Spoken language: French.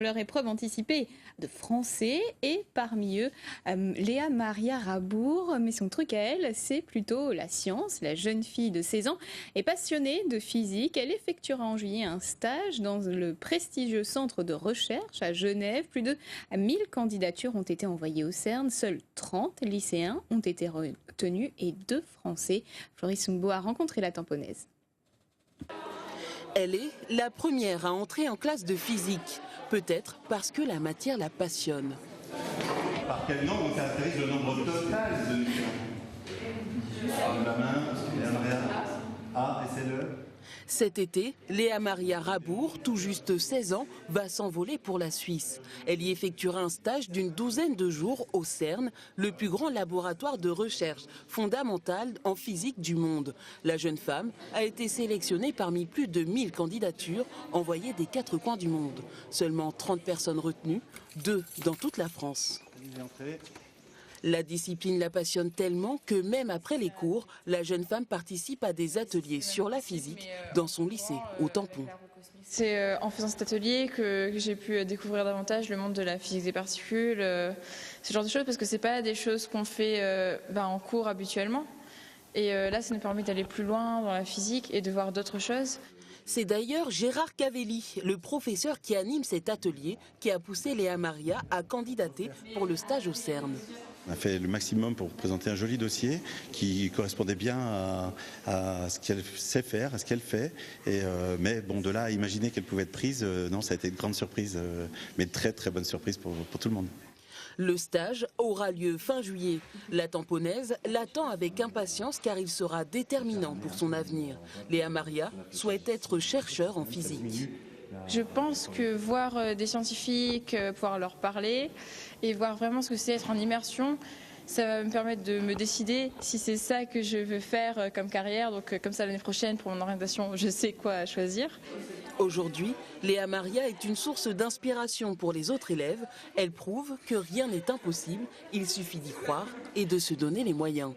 Leur épreuve anticipée de français et parmi eux, Léa Maria Rabour. Mais son truc à elle, c'est plutôt la science. La jeune fille de 16 ans est passionnée de physique. Elle effectuera en juillet un stage dans le prestigieux centre de recherche à Genève. Plus de 1000 candidatures ont été envoyées au CERN. Seuls 30 lycéens ont été retenus et 2 Français. Floris Sungbo a rencontré la tamponnaise. Elle est la première à entrer en classe de physique, peut-être parce que la matière la passionne. Par quel nombre on caractérise le nombre total de neutrons? La main, A, et c'est le... Cet été, Léa Maria Rabour, tout juste 16 ans, va s'envoler pour la Suisse. Elle y effectuera un stage d'une douzaine de jours au CERN, le plus grand laboratoire de recherche fondamentale en physique du monde. La jeune femme a été sélectionnée parmi plus de 1000 candidatures envoyées des 4 coins du monde. Seulement 30 personnes retenues, 2 dans toute la France. La discipline la passionne tellement que même après les cours, la jeune femme participe à des ateliers sur la physique dans son lycée, au Tampon. C'est en faisant cet atelier que j'ai pu découvrir davantage le monde de la physique des particules, ce genre de choses, parce que c'est pas des choses qu'on fait en cours habituellement. Et là, ça nous permet d'aller plus loin dans la physique et de voir d'autres choses. C'est d'ailleurs Gérard Cavelli, le professeur qui anime cet atelier, qui a poussé Léa Maria à candidater pour le stage au CERN. On a fait le maximum pour présenter un joli dossier qui correspondait bien à ce qu'elle sait faire, à ce qu'elle fait. Mais bon, de là à imaginer qu'elle pouvait être prise, non, ça a été une grande surprise, mais très très bonne surprise pour tout le monde. Le stage aura lieu fin juillet. La tamponnaise l'attend avec impatience car il sera déterminant pour son avenir. Léa Maria souhaite être chercheur en physique. Je pense que voir des scientifiques, pouvoir leur parler et voir vraiment ce que c'est être en immersion, ça va me permettre de me décider si c'est ça que je veux faire comme carrière. Donc comme ça l'année prochaine pour mon orientation, je sais quoi choisir. Aujourd'hui, Léa Maria est une source d'inspiration pour les autres élèves. Elle prouve que rien n'est impossible, il suffit d'y croire et de se donner les moyens.